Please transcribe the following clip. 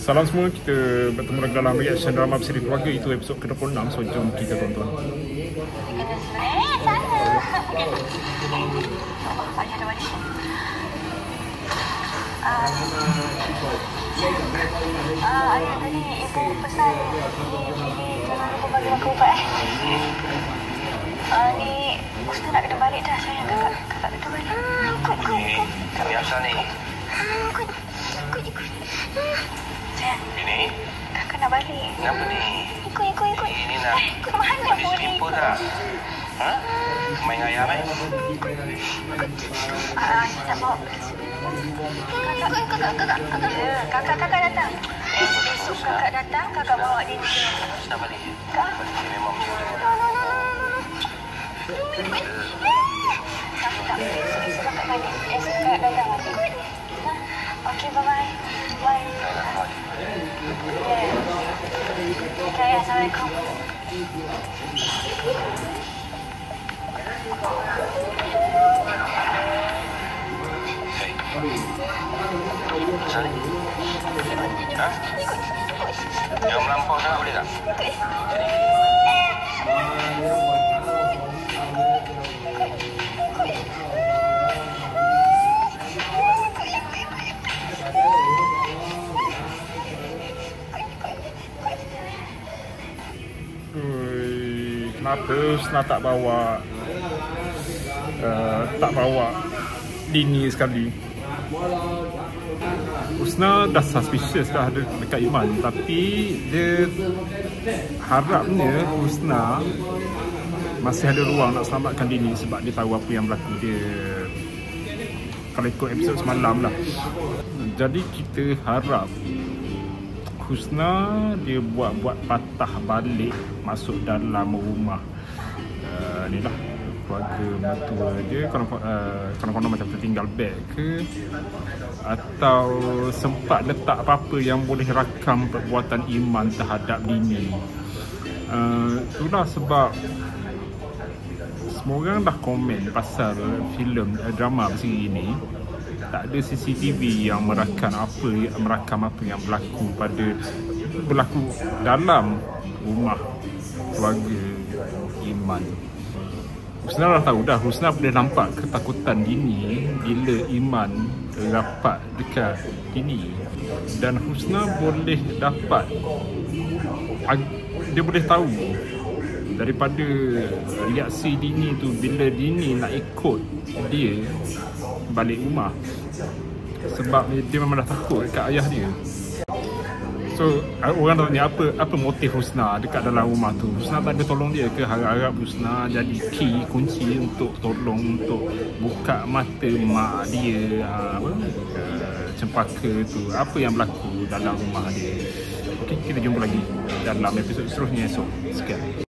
Salam semua, kita bertemu lagi dalam reaction drama bersiri keluarga. Itu episod ke-26, so jom kita tonton. Ayah tadi ibu pesan jangan lupa bagi makan ubat ni Ustaz nak kena balik dah sayang. Kakak kena balik. Ikut. Kami asal ni. Ikut. Sayang. Ini? Kakak nak balik. Kenapa ni? Ikut. Ini nak. Ikut mana Mandi boleh selipar ikut. tak? Ha? Main ayam Tak bawa. Kakak datang. Esok kakak datang, kakak bawa dia ke sini. Sudah balik. Kak? Dia memang macam tu. Tak. Esok kakak balik. Esok kakak datang lagi. Okey, bye-bye. Bye. Okay, Assalamualaikum. Asal ni? Ha? Jangan melampau sangat boleh tak? Sini. Kenapa Husna tak bawa Dini sekali? Husna dah suspicious dah dekat Iman, tapi dia harapnya Husna masih ada ruang nak selamatkan Dini sebab dia tahu apa yang berlaku. Dia kalau ikut episod semalam lah. Jadi kita harap Husna dia buat patah balik masuk dalam rumah ni lah keluarga mertua dia. Kadang-kadang macam tertinggal beg ke, atau sempat letak apa-apa yang boleh rakam perbuatan Iman terhadap Dini. Itulah sebab semua orang dah komen pasal filem drama bersiri ini. Tak ada CCTV yang merakam apa yang berlaku dalam rumah keluarga Iman. Husna dah tahu dah. Husna boleh nampak ketakutan Dini bila Iman rapat dekat Dini, dan Husna boleh dapat, dia boleh tahu daripada reaksi Dini tu bila Dini nak ikut dia balik rumah, sebab dia memang dah takut dekat ayah dia. So orang nak tanya apa motif Husna dekat dalam rumah tu. Husna tak ada tolong dia ke? Harap-harap Husna jadi kunci untuk tolong untuk buka mata mak dia, Cempaka tu, apa yang berlaku dalam rumah dia. Okay, kita jumpa lagi dalam episod seterusnya esok. Sekian.